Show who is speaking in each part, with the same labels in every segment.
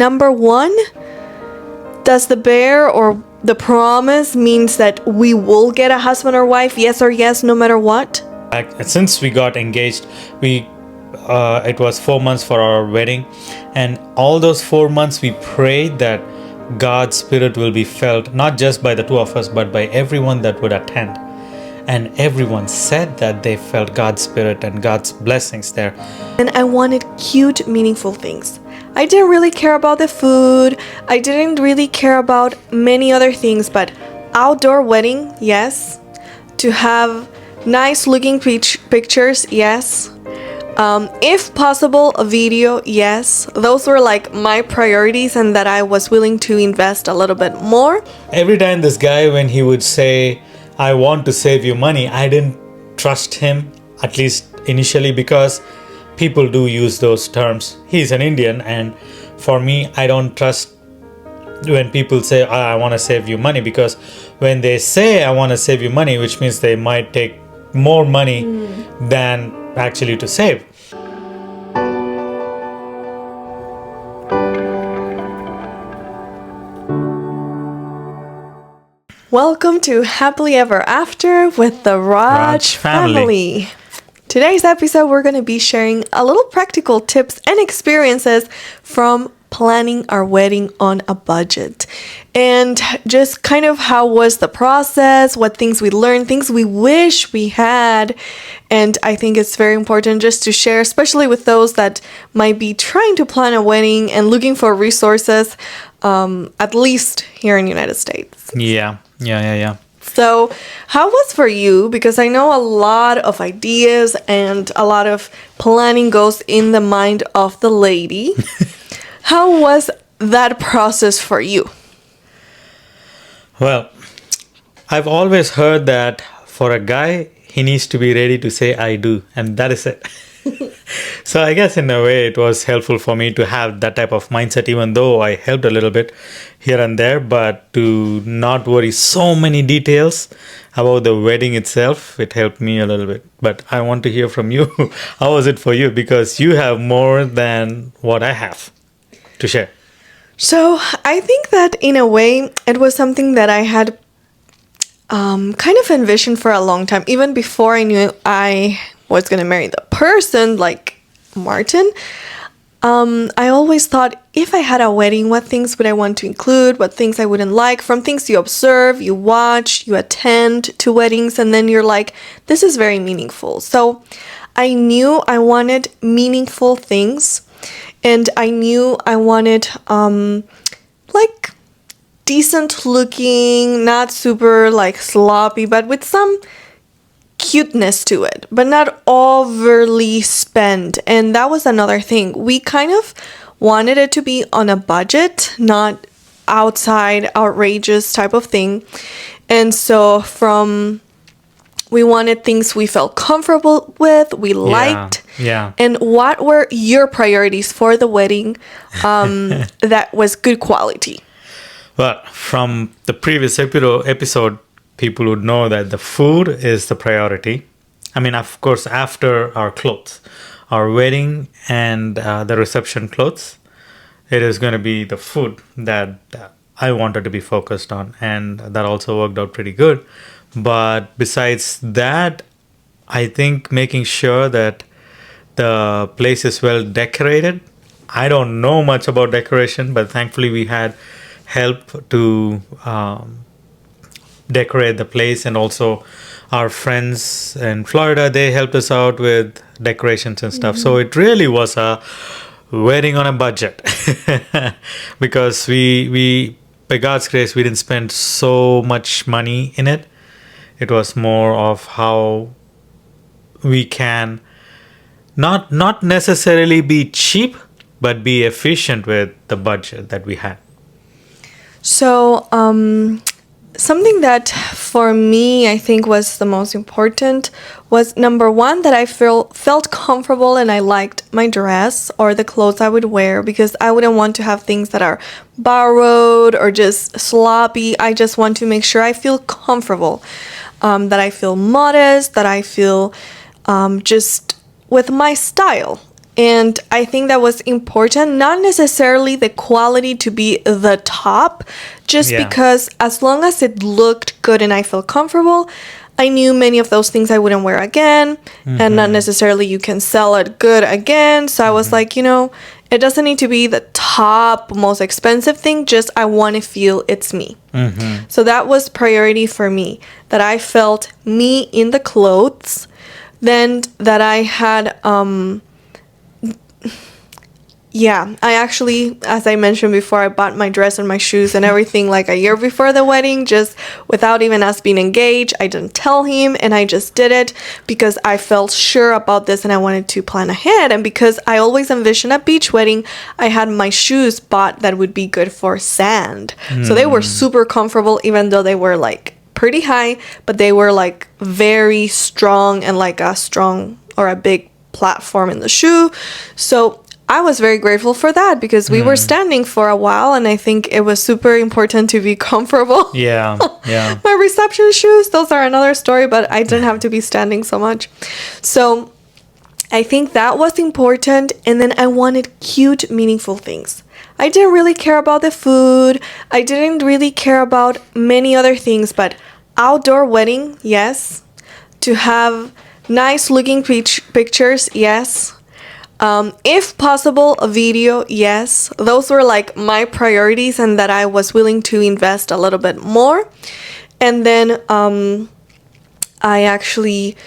Speaker 1: Number one, does the bear or the promise means that we will get a husband or wife, yes or yes, no matter what?
Speaker 2: Since we got engaged, it was 4 months for our wedding, and all those 4 months we prayed that God's spirit will be felt not just by the two of us but by everyone that would attend, and everyone said that they felt God's spirit and God's blessings there.
Speaker 1: And I wanted cute, meaningful things. I didn't really care about the food. I didn't really care about many other things, but outdoor wedding, yes. To have nice looking pictures, yes. If possible, a video, yes. Those were like my priorities, and that I was willing to invest a little bit more.
Speaker 2: Every time this guy, when he would say, I want to save you money, I didn't trust him, at least initially, because people do use those terms. He's an Indian, and for me, I don't trust when people say, I want to save you money, because when they say I want to save you money, which means they might take more money than actually to save.
Speaker 1: Welcome to Happily Ever After with the Raj family. Today's episode, we're going to be sharing a little practical tips and experiences from planning our wedding on a budget. And just kind of how was the process, what things we learned, things we wish we had. And I think it's very important just to share, especially with those that might be trying to plan a wedding and looking for resources, at least here in the United States.
Speaker 2: Yeah.
Speaker 1: So how was for you? Because I know a lot of ideas and a lot of planning goes in the mind of the lady. How was that process for you?
Speaker 2: Well, I've always heard that for a guy, he needs to be ready to say I do, and that is it. So I guess in a way it was helpful for me to have that type of mindset, even though I helped a little bit here and there, but to not worry so many details about the wedding itself, it helped me a little bit. But I want to hear from you. How was it for you? Because you have more than what I have to share.
Speaker 1: So I think that in a way it was something that I had kind of envisioned for a long time, even before I knew I was going to marry the person like Martin. I always thought, if I had a wedding, what things would I want to include, what things I wouldn't like, from things you observe, you watch, you attend to weddings, and then you're like, this is very meaningful. So I knew I wanted meaningful things, and I knew I wanted like decent looking, not super like sloppy, but with some cuteness to it, but not overly spent. And that was another thing. We kind of wanted it to be on a budget, not outside outrageous type of thing. And so we wanted things we felt comfortable with, we liked.
Speaker 2: Yeah.
Speaker 1: And what were your priorities for the wedding that was good quality?
Speaker 2: Well, from the previous episode, people would know that the food is the priority. I mean, of course, after our clothes, our wedding and the reception clothes, it is going to be the food that I wanted to be focused on. And that also worked out pretty good. But besides that, I think making sure that the place is well decorated. I don't know much about decoration, but thankfully we had help to decorate the place, and also our friends in Florida, they helped us out with decorations and stuff. So it really was a wedding on a budget because we by God's grace, we didn't spend so much money in it. It was more of how we can not necessarily be cheap, but be efficient with the budget that we had.
Speaker 1: So something that for me I think was the most important was, number one, that I felt comfortable and I liked my dress or the clothes I would wear, because I wouldn't want to have things that are borrowed or just sloppy. I just want to make sure I feel comfortable, that I feel modest, that I feel just with my style. And I think that was important, not necessarily the quality to be the top, just
Speaker 2: Yeah.
Speaker 1: because as long as it looked good and I felt comfortable, I knew many of those things I wouldn't wear again, and not necessarily you can sell it good again. So I was like, it doesn't need to be the top, most expensive thing, just I want to feel it's me. So that was priority for me, that I felt me in the clothes, then that I had I actually, as I mentioned before, I bought my dress and my shoes and everything like a year before the wedding, just without even us being engaged. I didn't tell him, and I just did it because I felt sure about this and I wanted to plan ahead. And because I always envisioned a beach wedding, I had my shoes bought that would be good for sand. So they were super comfortable, even though they were like pretty high, but they were like very strong and like a strong or a big platform in the shoe. So I was very grateful for that because we were standing for a while, and I think it was super important to be comfortable.
Speaker 2: Yeah.
Speaker 1: My reception shoes, those are another story, but I didn't have to be standing so much. So I think that was important. And then I wanted cute, meaningful things. I didn't really care about the food. I didn't really care about many other things, but outdoor wedding, yes. To have nice looking pictures, yes. If possible, a video, yes. Those were like my priorities, and that I was willing to invest a little bit more. And then I actually,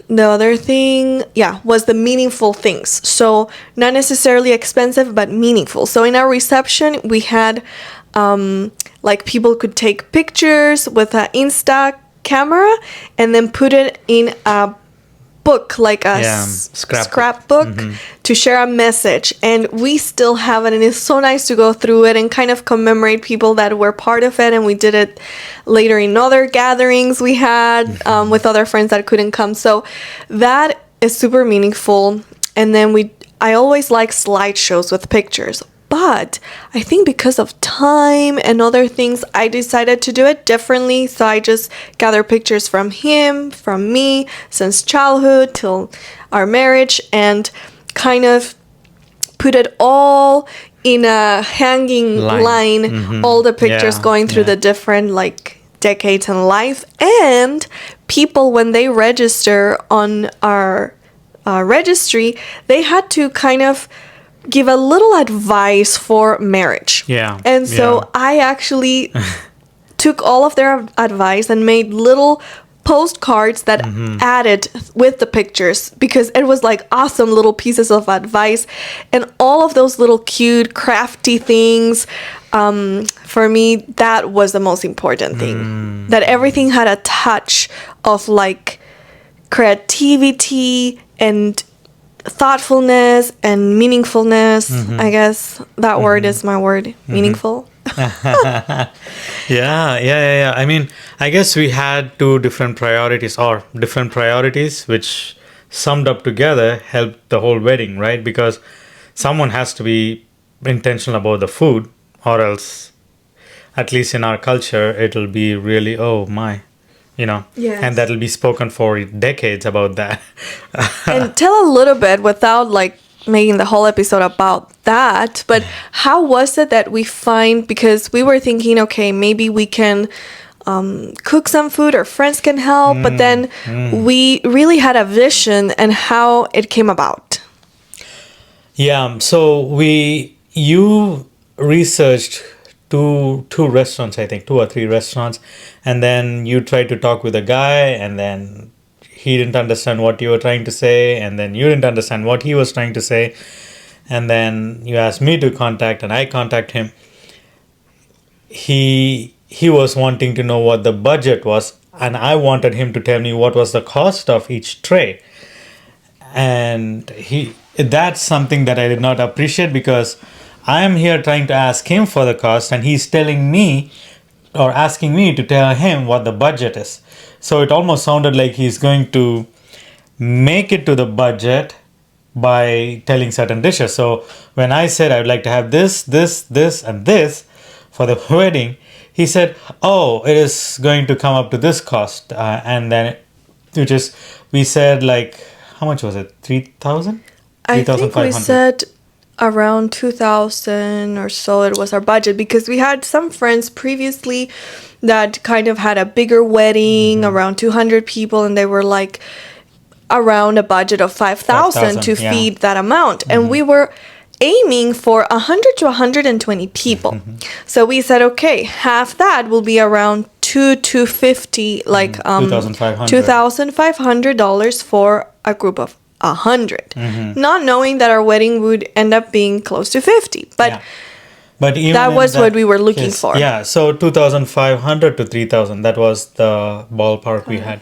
Speaker 1: the other thing, was the meaningful things. So not necessarily expensive, but meaningful. So in our reception, we had like people could take pictures with an Insta camera and then put it in a book, like a scrapbook to share a message. And we still have it, and it's so nice to go through it and kind of commemorate people that were part of it. And we did it later in other gatherings we had with other friends that couldn't come. So that is super meaningful. And then I always like slideshows with pictures. But I think because of time and other things, I decided to do it differently. So I just gather pictures from him, from me, since childhood till our marriage, and kind of put it all in a hanging line, all the pictures going through the different like decades in life. And people, when they register on our registry, they had to kind of give a little advice for marriage. And so I actually took all of their advice and made little postcards that added with the pictures, because it was like awesome little pieces of advice. And all of those little cute crafty things, for me, that was the most important thing. That everything had a touch of like creativity and thoughtfulness and meaningfulness. I guess that word is my word, meaningful.
Speaker 2: Yeah. I mean, I guess we had two different priorities, which summed up together helped the whole wedding, right? Because someone has to be intentional about the food, or else, at least in our culture, it'll be really, oh my,
Speaker 1: Yes.
Speaker 2: and that'll be spoken for decades about that.
Speaker 1: And tell a little bit, without like making the whole episode about that, but how was it that we find, because we were thinking, okay, maybe we can cook some food, or friends can help, but then we really had a vision, and how it came about.
Speaker 2: Yeah, so you researched two restaurants, I think, 2 or 3 restaurants, and then you tried to talk with a guy, and then he didn't understand what you were trying to say, and then you didn't understand what he was trying to say, and then you asked me to contact, and I contact him. He was wanting to know what the budget was, and I wanted him to tell me what was the cost of each tray. And that's something that I did not appreciate, because I am here trying to ask him for the cost, and he's telling me, or asking me to tell him what the budget is. So it almost sounded like he's going to make it to the budget by telling certain dishes. So when I said I would like to have this, and this for the wedding, he said, oh, it is going to come up to this cost. And then we said, like, how much was it? 3,000?
Speaker 1: I think we
Speaker 2: 3,500.
Speaker 1: said around 2000 or so it was our budget because we had some friends previously that kind of had a bigger wedding around 200 people and they were like around a budget of 5,000 to
Speaker 2: 5,000, yeah.
Speaker 1: feed that amount and we were aiming for 100 to 120 people. So we said okay, half that will be around 250 like
Speaker 2: $2,500.
Speaker 1: $2,500 for a group of 100, not knowing that our wedding would end up being close to 50. But
Speaker 2: Yeah. But even
Speaker 1: that
Speaker 2: in
Speaker 1: was what we were looking for.
Speaker 2: Yeah, so 2,500 to 3,000, that was the ballpark we had.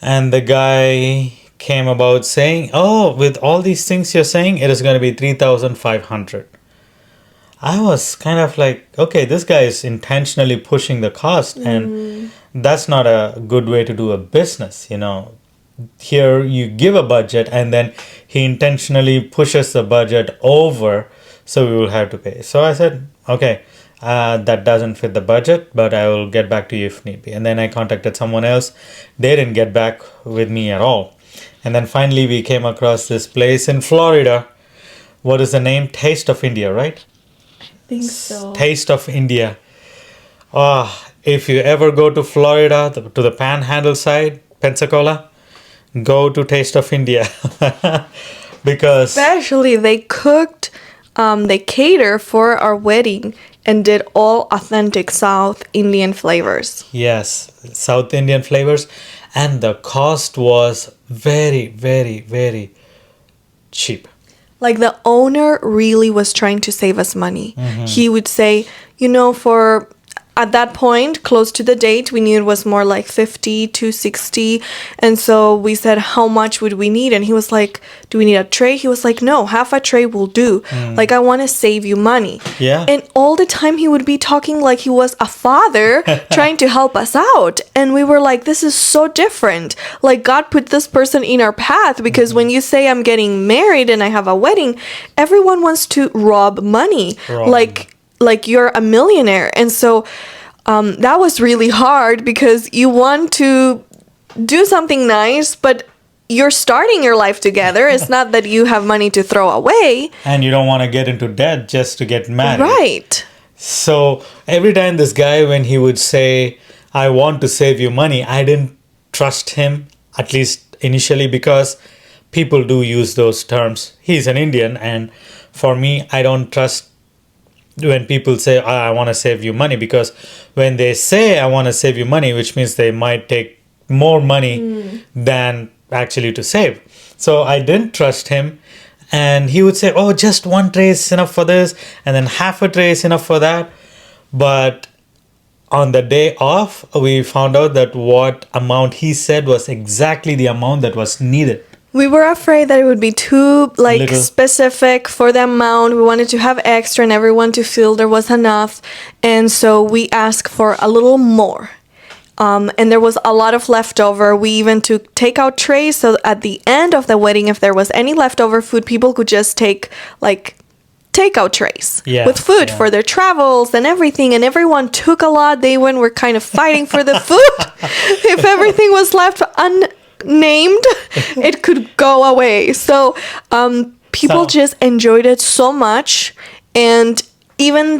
Speaker 2: And the guy came about saying, oh, with all these things you're saying, it is going to be 3,500. I was kind of like, okay, this guy is intentionally pushing the cost, and that's not a good way to do a business, you know. Here you give a budget and then he intentionally pushes the budget over, so we will have to pay. So I said, okay, that doesn't fit the budget, but I will get back to you if need be. And then I contacted someone else. They didn't get back with me at all. And then finally we came across this place in Florida. What is the name? Taste of India, right?
Speaker 1: I think so.
Speaker 2: Taste of India. If you ever go to Florida, to the Panhandle side, Pensacola, go to Taste of India. Because
Speaker 1: Especially they cooked, they cater for our wedding and did all authentic South Indian flavors.
Speaker 2: yes, South Indian flavors, and the cost was very, very, very cheap.
Speaker 1: Like the owner really was trying to save us money. He would say, you know, for at that point, close to the date, we knew it was more like 50 to 60. And so we said, how much would we need? And he was like, do we need a tray? He was like, no, half a tray will do. Like, I want to save you money.
Speaker 2: Yeah.
Speaker 1: And all the time he would be talking like he was a father trying to help us out. And we were like, this is so different. Like, God put this person in our path because when you say I'm getting married and I have a wedding, everyone wants to rob money. Like you're a millionaire. And so that was really hard because you want to do something nice, but you're starting your life together. It's not that you have money to throw away.
Speaker 2: And you don't want to get into debt just to get married.
Speaker 1: Right.
Speaker 2: So every time this guy, when he would say, I want to save you money, I didn't trust him, at least initially, because people do use those terms. He's an Indian, and for me, I don't trust when people say, I want to save you money, because when they say I want to save you money, which means they might take more money than actually to save. So I didn't trust him, and he would say, oh, just one tray is enough for this, and then half a tray is enough for that. But on the day off, we found out that what amount he said was exactly the amount that was needed.
Speaker 1: We were afraid that it would be too
Speaker 2: Little.
Speaker 1: specific for the amount. We wanted to have extra and everyone to feel there was enough. And so we asked for a little more. And there was a lot of leftover. We even took takeout trays. So at the end of the wedding, if there was any leftover food, people could just take like takeout trays with food for their travels and everything. And everyone took a lot. They were kind of fighting for the food. If everything was left unnamed, it could go away. So people just enjoyed it so much. And even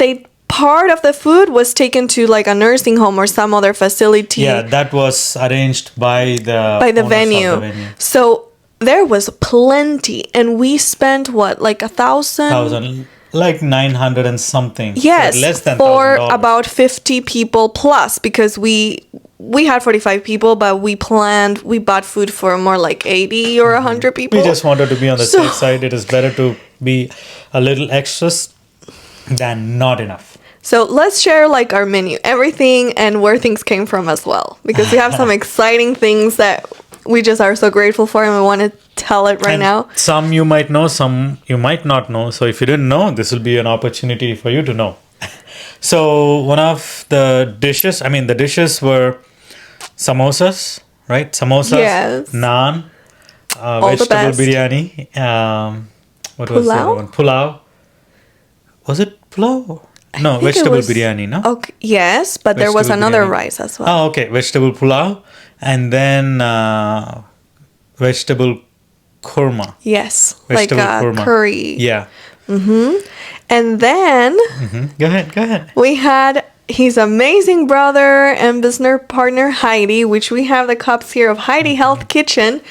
Speaker 1: part of the food was taken to like a nursing home or some other facility.
Speaker 2: Yeah, that was arranged by the owners
Speaker 1: venue.
Speaker 2: of the venue.
Speaker 1: So there was plenty, and we spent what, like 1,000?
Speaker 2: Like 900 and something.
Speaker 1: Yes,
Speaker 2: So less than
Speaker 1: for
Speaker 2: $1,000.
Speaker 1: about 50 people plus, because we had 45 people, but we bought food for more like 80 or 100 people.
Speaker 2: We just wanted to be on the safe side. It is better to be a little extras than not enough.
Speaker 1: So let's share like our menu, everything, and where things came from as well, because we have some exciting things that we just are so grateful for, and we want to tell it right now.
Speaker 2: Some you might know, some you might not know. So if you didn't know, this will be an opportunity for you to know. So one of the dishes were samosas, right? Samosas,
Speaker 1: Yes.
Speaker 2: naan,
Speaker 1: All the
Speaker 2: vegetable
Speaker 1: best.
Speaker 2: biryani. What was the other one? Pulao. Was it pulao? No,
Speaker 1: I think it
Speaker 2: vegetable
Speaker 1: was-
Speaker 2: biryani, no?
Speaker 1: Okay, yes, but there was
Speaker 2: Vegetable
Speaker 1: another
Speaker 2: biryani.
Speaker 1: rice as well.
Speaker 2: Oh, okay. Vegetable pulao. And then vegetable korma.
Speaker 1: Yes,
Speaker 2: Vegetable
Speaker 1: like a
Speaker 2: korma.
Speaker 1: curry.
Speaker 2: Yeah.
Speaker 1: And then
Speaker 2: Go ahead.
Speaker 1: we had his amazing brother and business partner Heidi, which we have the cups here of Heidi Health Kitchen.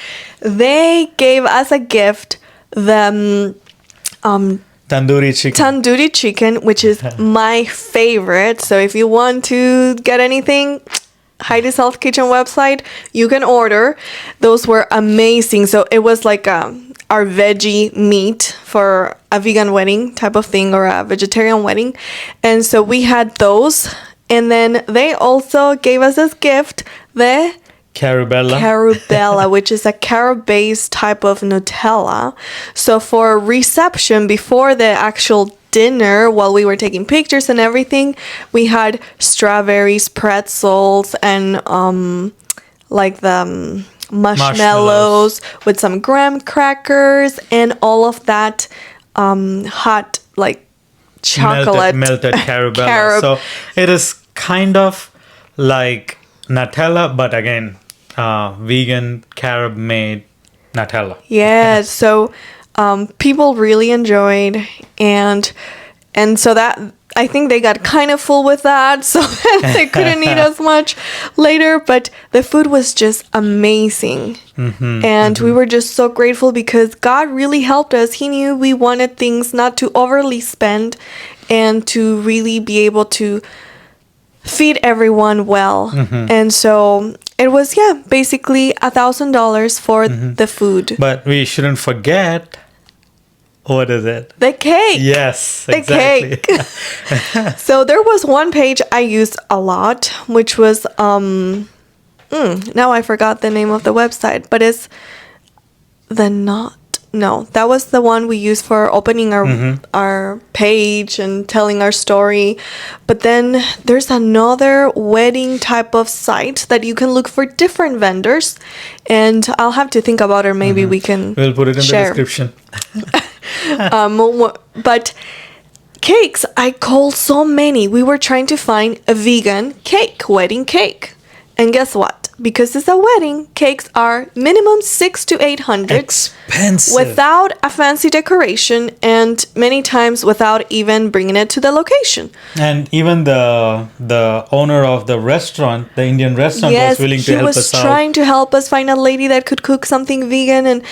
Speaker 1: They gave us a gift the tandoori chicken, which is my favorite. So if you want to get anything, Heidi's Health Kitchen website, you can order. Those were amazing. So it was like our veggie meat for a vegan wedding type of thing, or a vegetarian wedding. And so we had those. And then they also gave us as gift the Carabella, which is a carob-based type of Nutella. So for a reception before the actual dinner, while we were taking pictures and everything, we had strawberries, pretzels, and like the marshmallows with some graham crackers and all of that hot like chocolate
Speaker 2: melted Carabella. So it is kind of like Nutella, but again, vegan carob made Nutella.
Speaker 1: Yeah, so people really enjoyed, and so that I think they got kind of full with that, so they couldn't eat as much later. But the food was just amazing, and we were just so grateful because God really helped us. He knew we wanted things not to overly spend, and to really be able to feed everyone well. And so it was basically $1,000 for the food.
Speaker 2: But we shouldn't forget, what is it?
Speaker 1: The cake.
Speaker 2: Yes,
Speaker 1: the
Speaker 2: exactly.
Speaker 1: Cake. So there was one page I used a lot, which was now I forgot the name of the website, but it's that was the one we used for opening our page and telling our story. But then there's another wedding type of site that you can look for different vendors, and I'll have to think about it. Maybe we can
Speaker 2: We'll put it in
Speaker 1: share.
Speaker 2: the description.
Speaker 1: But cakes, I called so many. We were trying to find a vegan wedding cake. And guess what? Because it's a wedding, cakes are minimum $600 to $800.
Speaker 2: Expensive.
Speaker 1: Without a fancy decoration, and many times without even bringing it to the location.
Speaker 2: And even the owner of the restaurant, the Indian restaurant, was willing to help us out.
Speaker 1: He was trying to help us find a lady that could cook something vegan, and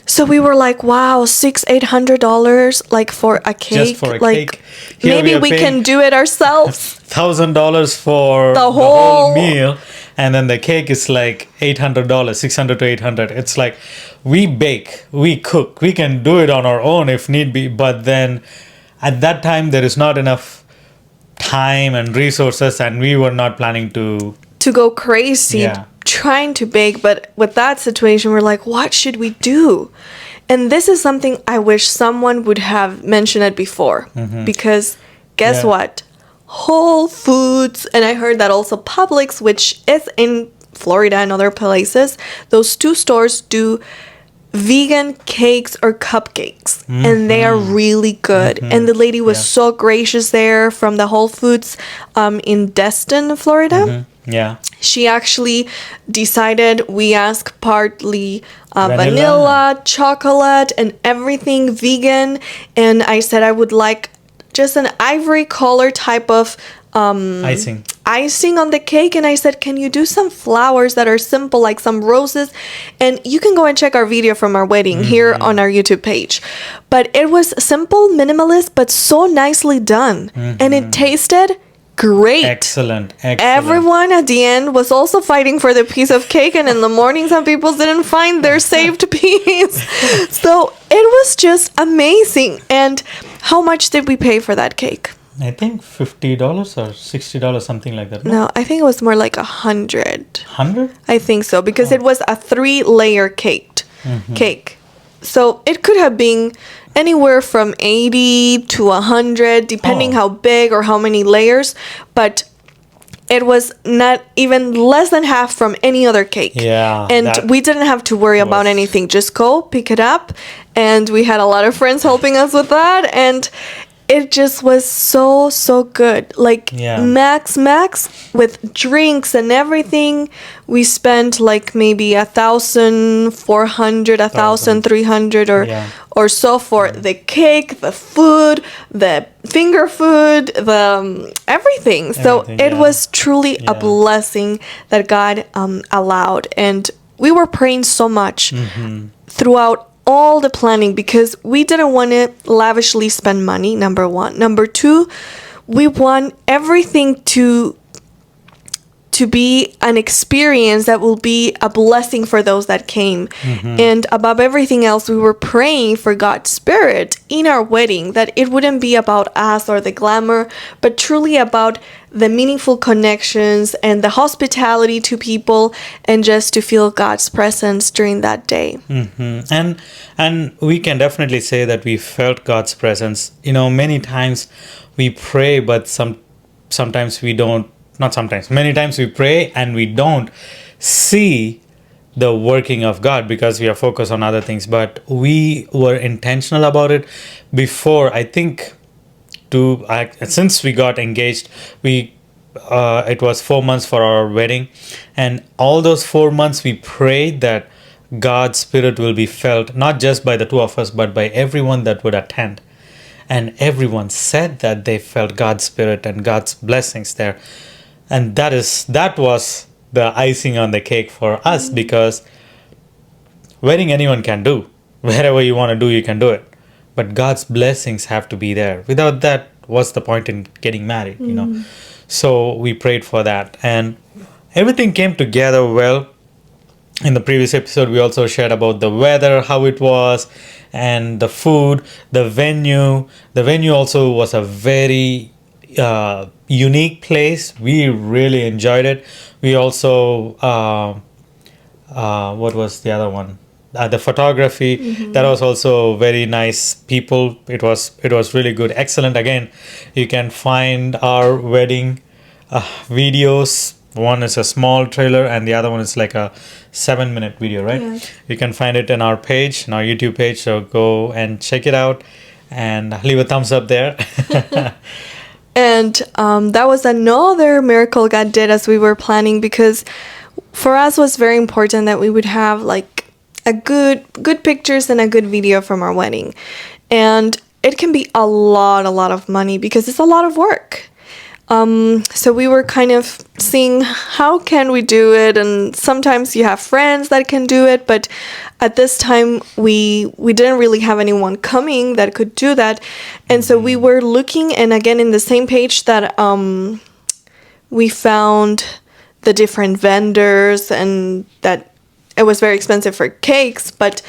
Speaker 1: so we were like, wow, $600-800 like for a cake.
Speaker 2: Just for a
Speaker 1: like,
Speaker 2: cake. Here
Speaker 1: maybe we can do it ourselves.
Speaker 2: $1,000 for
Speaker 1: the whole
Speaker 2: meal, and then the cake is like $800, $600 to $800. It's like we bake, we cook, we can do it on our own if need be. But then at that time there is not enough time and resources, and we were not planning to
Speaker 1: go crazy trying to bake. But with that situation, we're like, what should we do? And this is something I wish someone would have mentioned it before, because guess what? Whole Foods, and I heard that also Publix, which is in Florida and other places, those two stores do vegan cakes or cupcakes, and they are really good. And the lady was so gracious there from the Whole Foods in Destin, Florida. She actually decided, we asked partly vanilla, chocolate, and everything vegan. And I said I would like just an ivory color type of icing on the cake. And I said, can you do some flowers that are simple, like some roses? And you can go and check our video from our wedding here on our YouTube page. But it was simple, minimalist, but so nicely done. And it tasted great.
Speaker 2: Excellent.
Speaker 1: Everyone at the end was also fighting for the piece of cake, and in the morning some people didn't find their saved piece. So it was just amazing. And how much did we pay for that cake?
Speaker 2: I think $50 or $60, something like that.
Speaker 1: No, I think it was more like 100.
Speaker 2: 100?
Speaker 1: I think so, because it was a 3-layer cake. So it could have been anywhere from 80 to 100, depending how big or how many layers. But it was not even less than half from any other cake. And we didn't have to worry about anything. Just go, pick it up. And we had a lot of friends helping us with that. And it just was so good. Like
Speaker 2: Yeah.
Speaker 1: max with drinks and everything. We spent like maybe 1,400, 1,300
Speaker 2: Yeah.
Speaker 1: or so for the cake, the food, the finger food, the everything. So
Speaker 2: Everything,
Speaker 1: it
Speaker 2: yeah.
Speaker 1: was truly a
Speaker 2: Yeah.
Speaker 1: blessing that God allowed, and we were praying so much
Speaker 2: Mm-hmm.
Speaker 1: throughout all the planning because we didn't want to lavishly spend money, number one. Number two, we want everything to be an experience that will be a blessing for those that came. And above everything else, we were praying for God's Spirit in our wedding, that it wouldn't be about us or the glamour, but truly about the meaningful connections and the hospitality to people, and just to feel God's presence during that day.
Speaker 2: Mm-hmm. And we can definitely say that we felt God's presence. Many times we pray, but sometimes we don't. Not sometimes. Many times we pray and we don't see the working of God because we are focused on other things. But we were intentional about it before. I think since we got engaged, it was 4 months for our wedding, and all those 4 months we prayed that God's Spirit will be felt not just by the two of us but by everyone that would attend. And everyone said that they felt God's Spirit and God's blessings there. And that was the icing on the cake for us, because wedding anyone can do. Wherever you want to do, you can do it. But God's blessings have to be there. Without that, what's the point in getting married, So we prayed for that. And everything came together well. In the previous episode, we also shared about the weather, how it was, and the food, the venue. The venue also was a very unique place. We really enjoyed it. We also what was the other one? The photography. That was also very nice people. It was really good, excellent. Again, you can find our wedding videos. One is a small trailer and the other one is like a 7-minute video, right?
Speaker 1: Yeah.
Speaker 2: You can find it in our page, in our YouTube page. So go and check it out and leave a thumbs up there.
Speaker 1: And that was another miracle God did as we were planning, because for us it was very important that we would have like a good pictures and a good video from our wedding. And it can be a lot of money because it's a lot of work. So we were kind of seeing how can we do it, and sometimes you have friends that can do it, but at this time we didn't really have anyone coming that could do that. And so we were looking, and again in the same page that we found the different vendors, and that it was very expensive for cakes, but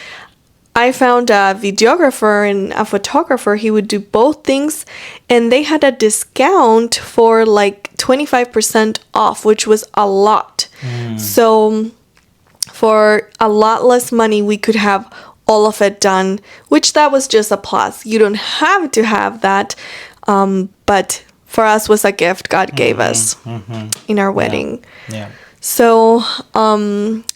Speaker 1: I found a videographer and a photographer. He would do both things, and they had a discount for like 25% off, which was a lot. So for a lot less money, we could have all of it done, which that was just a plus. You don't have to have that, but for us was a gift God gave us in our wedding.
Speaker 2: Yeah.
Speaker 1: So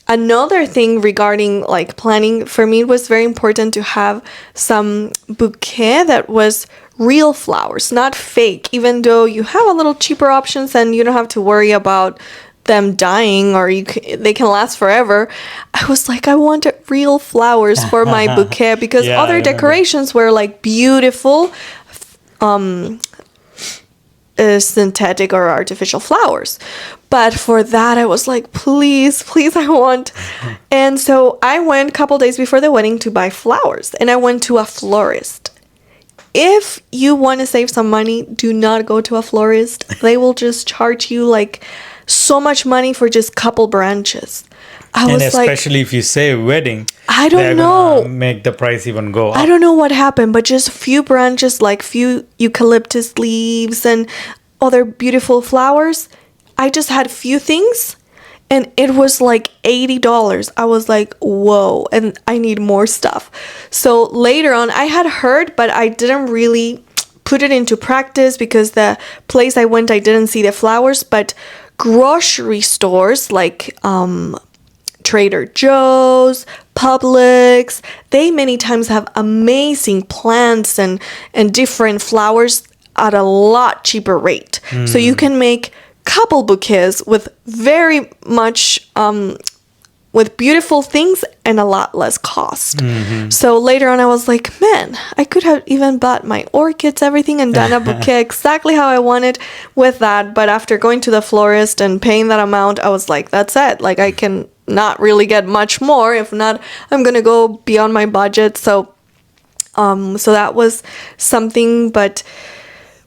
Speaker 1: another thing regarding like planning, for me it was very important to have some bouquet that was real flowers, not fake, even though you have a little cheaper options and you don't have to worry about them dying, or they can last forever. I was like, I wanted real flowers for my bouquet, because
Speaker 2: Yeah, I
Speaker 1: other
Speaker 2: remember.
Speaker 1: decorations were like beautiful synthetic or artificial flowers. But for that, I was like, please, I want. And so I went a couple days before the wedding to buy flowers, and I went to a florist. If you want to save some money, do not go to a florist. They will just charge you like so much money for just couple branches. I
Speaker 2: And
Speaker 1: was like,
Speaker 2: especially if you say wedding,
Speaker 1: I don't
Speaker 2: they're
Speaker 1: know.
Speaker 2: gonna make the price even go up.
Speaker 1: I don't know what happened, but just a few branches, like few eucalyptus leaves and other beautiful flowers. I just had few things, and it was like $80. I was like, whoa, and I need more stuff. So later on, I had heard, but I didn't really put it into practice because the place I went, I didn't see the flowers, but grocery stores like Trader Joe's, Publix. They many times have amazing plants and different flowers at a lot cheaper rate. So you can make couple bouquets with very much with beautiful things and a lot less cost. So later on I was like, man, I could have even bought my orchids, everything, and done a bouquet exactly how I wanted with that. But after going to the florist and paying that amount, I was like, that's it. Like, I can not really get much more. If not, I'm gonna go beyond my budget. So that was something, but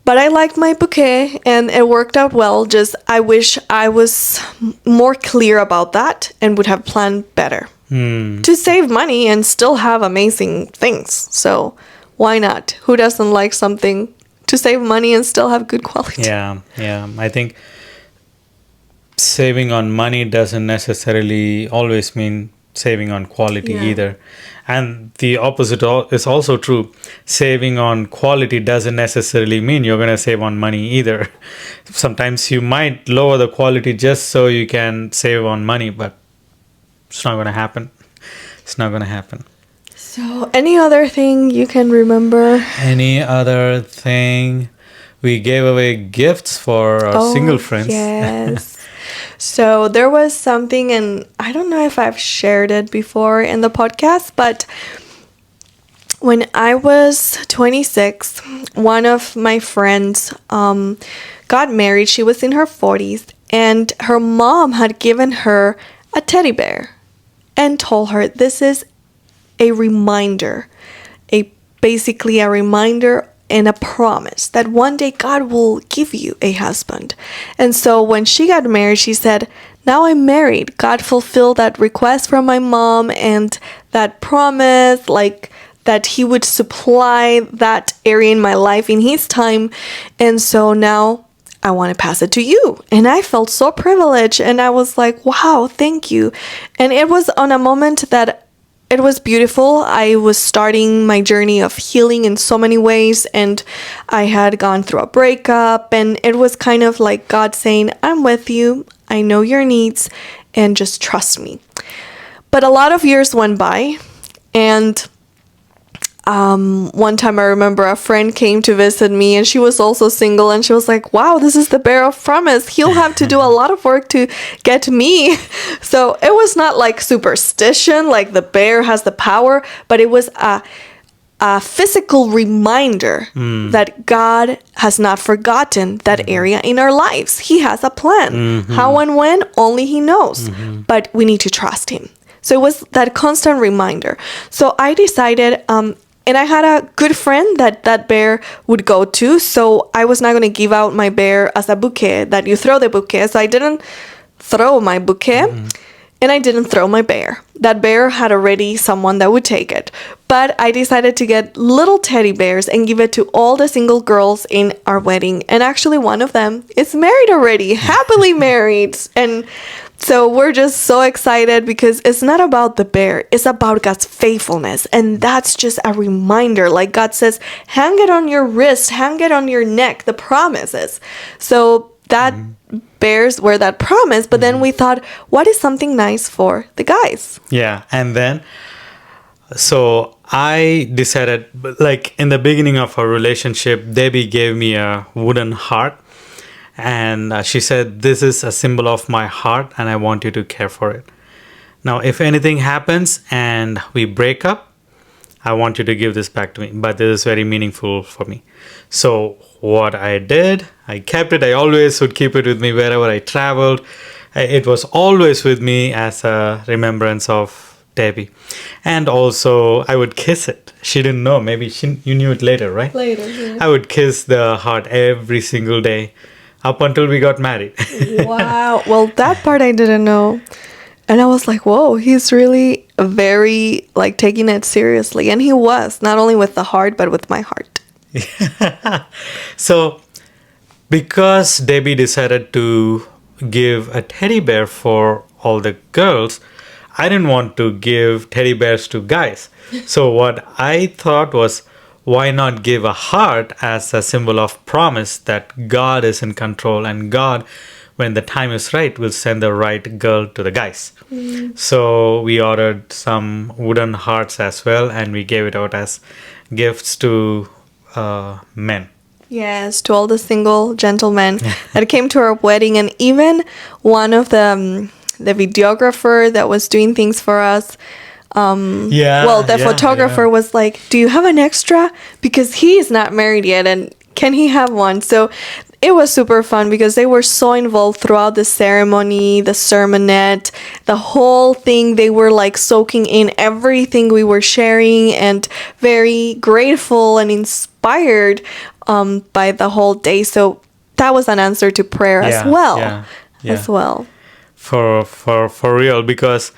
Speaker 1: I liked my bouquet and it worked out well. Just I wish I was more clear about that and would have planned better to save money and still have amazing things. So why not? Who doesn't like something to save money and still have good quality?
Speaker 2: Yeah. I think saving on money doesn't necessarily always mean saving on quality either. And the opposite is also true. Saving on quality doesn't necessarily mean you're going to save on money either. Sometimes you might lower the quality just so you can save on money, but it's not going to happen. It's not going to happen.
Speaker 1: So any other thing you can remember?
Speaker 2: Any other thing? We gave away gifts for our single friends.
Speaker 1: Yes. So there was something, and I don't know if I've shared it before in the podcast, but when I was 26, one of my friends got married. She was in her 40s, and her mom had given her a teddy bear and told her this is a reminder, basically a reminder and a promise that one day God will give you a husband. And so when she got married, she said, now I'm married. God fulfilled that request from my mom and that promise, like that he would supply that area in my life in his time. And so now I want to pass it to you. And I felt so privileged. And I was like, wow, thank you. And it was on a moment that it was beautiful. I was starting my journey of healing in so many ways, and I had gone through a breakup, and it was kind of like God saying, I'm with you, I know your needs, and just trust me. But a lot of years went by, and one time I remember a friend came to visit me, and she was also single, and she was like, wow, this is the bear of promise. He'll have to do a lot of work to get me. So it was not like superstition, like the bear has the power, but it was a physical reminder that God has not forgotten that area in our lives. He has a plan. How and when, only he knows. But we need to trust him. So it was that constant reminder. So I decided, and I had a good friend that bear would go to. So I was not going to give out my bear as a bouquet, that you throw the bouquet. So I didn't throw my bouquet, and I didn't throw my bear. That bear had already someone that would take it. But I decided to get little teddy bears and give it to all the single girls in our wedding. And actually one of them is married already, happily married. And so we're just so excited because it's not about the bear. It's about God's faithfulness. And that's just a reminder. Like God says, hang it on your wrist, hang it on your neck, the promises. So that bears were that promise. But then we thought, what is something nice for the guys?
Speaker 2: Yeah. And then, so I decided, like in the beginning of our relationship, Debbie gave me a wooden heart. And she said, this is a symbol of my heart and I want you to care for it. Now, if anything happens and we break up, I want you to give this back to me. But this is very meaningful for me. So what I did, I kept it. I always would keep it with me wherever I traveled. It was always with me as a remembrance of Debbie. And also I would kiss it. She didn't know. Maybe you knew it later, right?
Speaker 1: Later, yeah.
Speaker 2: I would kiss the heart every single day. Up until we got married.
Speaker 1: Wow. Well, that part I didn't know. And I was like, whoa, he's really very, like, taking it seriously. And he was, not only with the heart, but with my heart.
Speaker 2: So, because Debbie decided to give a teddy bear for all the girls, I didn't want to give teddy bears to guys. So what I thought was, why not give a heart as a symbol of promise that God is in control and God when the time is right, we'll send the right girl to the guys. So we ordered some wooden hearts as well, and we gave it out as gifts to men.
Speaker 1: Yes, to all the single gentlemen that came to our wedding, and even one of the videographer that was doing things for us. The photographer was like, "Do you have an extra? Because he is not married yet, and can he have one?" So it was super fun because they were so involved throughout the ceremony, the sermonette, the whole thing. They were like soaking in everything we were sharing and very grateful and inspired by the whole day. So that was an answer to prayer as well. As well.
Speaker 2: For real, because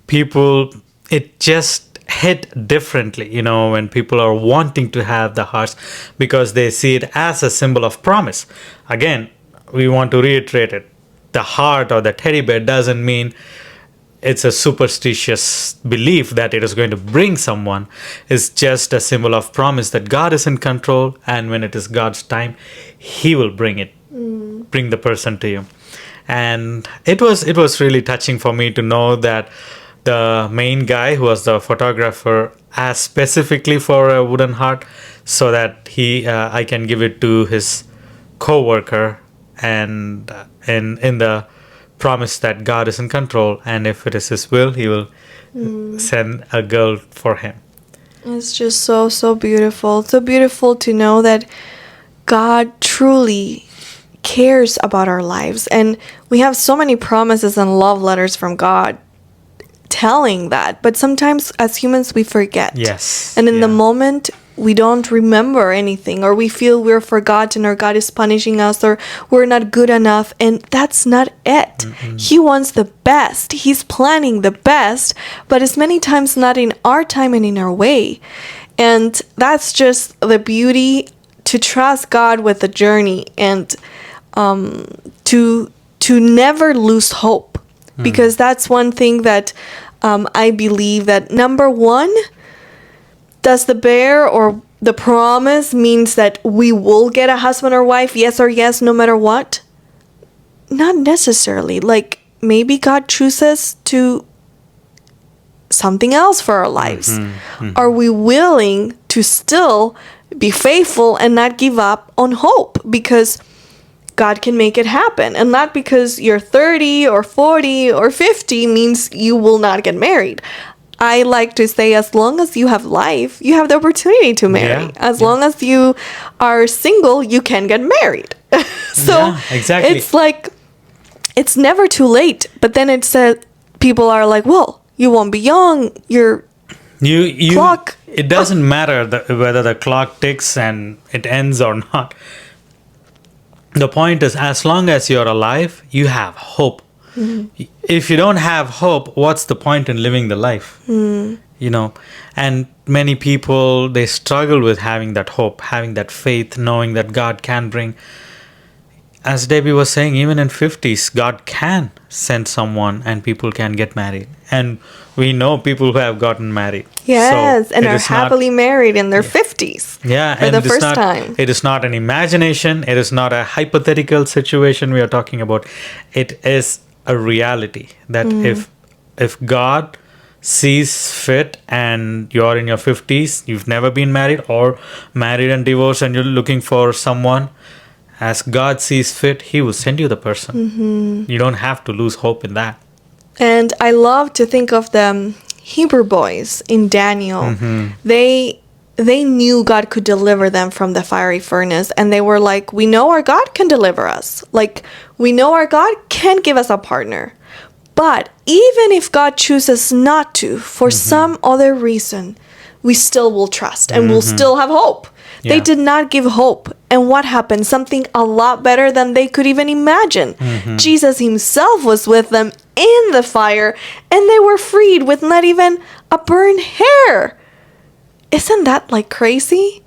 Speaker 2: people, it just hit differently, when people are wanting to have the hearts, because they see it as a symbol of promise. Again, we want to reiterate it. The heart or the teddy bear doesn't mean it's a superstitious belief that it is going to bring someone. It's just a symbol of promise that God is in control, and when it is God's time, He will bring the person to you. And it was really touching for me to know that the main guy who was the photographer asked specifically for a wooden heart so that I can give it to his co-worker, and in the promise that God is in control, and if it is His will, He will send a girl for him.
Speaker 1: It's just so beautiful. So beautiful to know that God truly cares about our lives, and we have so many promises and love letters from God telling that, but sometimes as humans we forget.
Speaker 2: Yes.
Speaker 1: And in the moment we don't remember anything, or we feel we're forgotten, or God is punishing us, or we're not good enough, and that's not it. Mm-hmm. He wants the best. He's planning the best, but it's many times not in our time and in our way. And that's just the beauty, to trust God with the journey, and to never lose hope. Because that's one thing that I believe, that number one, does the bear or the promise means that we will get a husband or wife, yes or yes, no matter what? Not necessarily. Like, maybe God chooses to something else for our lives. Are we willing to still be faithful and not give up on hope? Because God can make it happen. And not because you're 30 or 40 or 50 means you will not get married. I like to say, as long as you have life, you have the opportunity to marry. Long as you are single, you can get married. So
Speaker 2: exactly.
Speaker 1: It's like, it's never too late. But then it said, people are like, well, you won't be young. You clock.
Speaker 2: It doesn't matter whether the clock ticks and it ends or not. The point is, as long as you're alive, you have hope. Mm-hmm. If you don't have hope, what's the point in living the life? And many people, they struggle with having that hope, having that faith, knowing that God can bring. As Debbie was saying, even in 50s, God can send someone and people can get married. And we know people who have gotten married.
Speaker 1: Yes, so and are happily married in their 50s.
Speaker 2: Yeah,
Speaker 1: for the first time.
Speaker 2: It is not an imagination. It is not a hypothetical situation we are talking about. It is a reality that if God sees fit and you're in your 50s, you've never been married, or married and divorced and you're looking for someone, as God sees fit, He will send you the person. Mm-hmm. You don't have to lose hope in that.
Speaker 1: And I love to think of the Hebrew boys in Daniel. Mm-hmm. They knew God could deliver them from the fiery furnace, and they were like, we know our God can deliver us. Like, we know our God can give us a partner. But even if God chooses not to, for some other reason, we still will trust and we'll still have hope. Yeah. They did not give hope. And what happened? Something a lot better than they could even imagine. Mm-hmm. Jesus Himself was with them in the fire, and they were freed with not even a burned hair. Isn't that like crazy?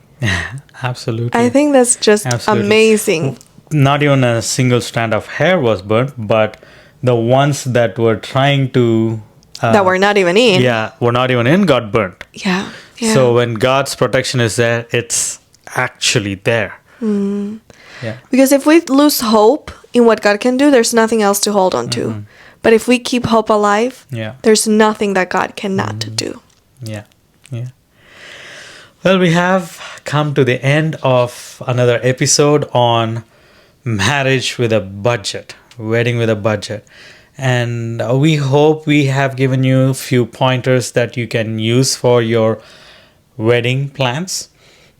Speaker 2: Absolutely.
Speaker 1: I think that's just amazing.
Speaker 2: Not even a single strand of hair was burnt, but the ones that were trying to...
Speaker 1: that were not even in.
Speaker 2: Yeah, were not even in, got burnt.
Speaker 1: Yeah.
Speaker 2: So when God's protection is there, it's actually there.
Speaker 1: Yeah. Because if we lose hope, in what God can do, there's nothing else to hold on to. But if we keep hope alive,
Speaker 2: Yeah.
Speaker 1: there's nothing that God cannot do.
Speaker 2: Yeah. Yeah. Well, we have come to the end of another episode on marriage with a budget, wedding with a budget. And we hope we have given you a few pointers that you can use for your wedding plans.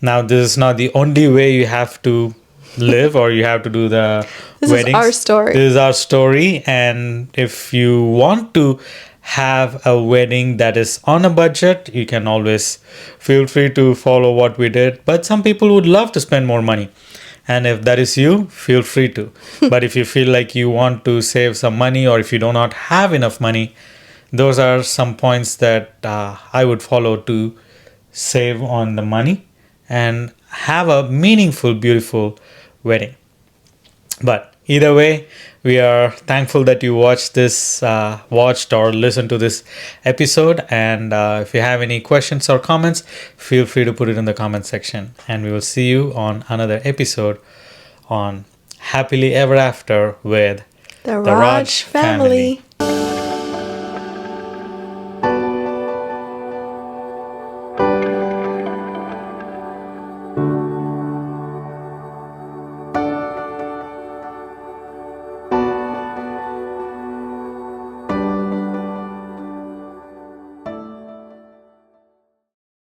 Speaker 2: Now, this is not the only way you have to live or you have to do the
Speaker 1: This
Speaker 2: weddings.
Speaker 1: is our story.
Speaker 2: This is our story. And if you want to have a wedding that is on a budget, you can always feel free to follow what we did. But some people would love to spend more money. And if that is you, feel free to. But if you feel like you want to save some money or if you do not have enough money, those are some points that I would follow to save on the money and have a meaningful, beautiful wedding. But either way, we are thankful that you watched or listened to this episode. And if you have any questions or comments, feel free to put it in the comment section. And we will see you on another episode on Happily Ever After with
Speaker 1: The Raj family.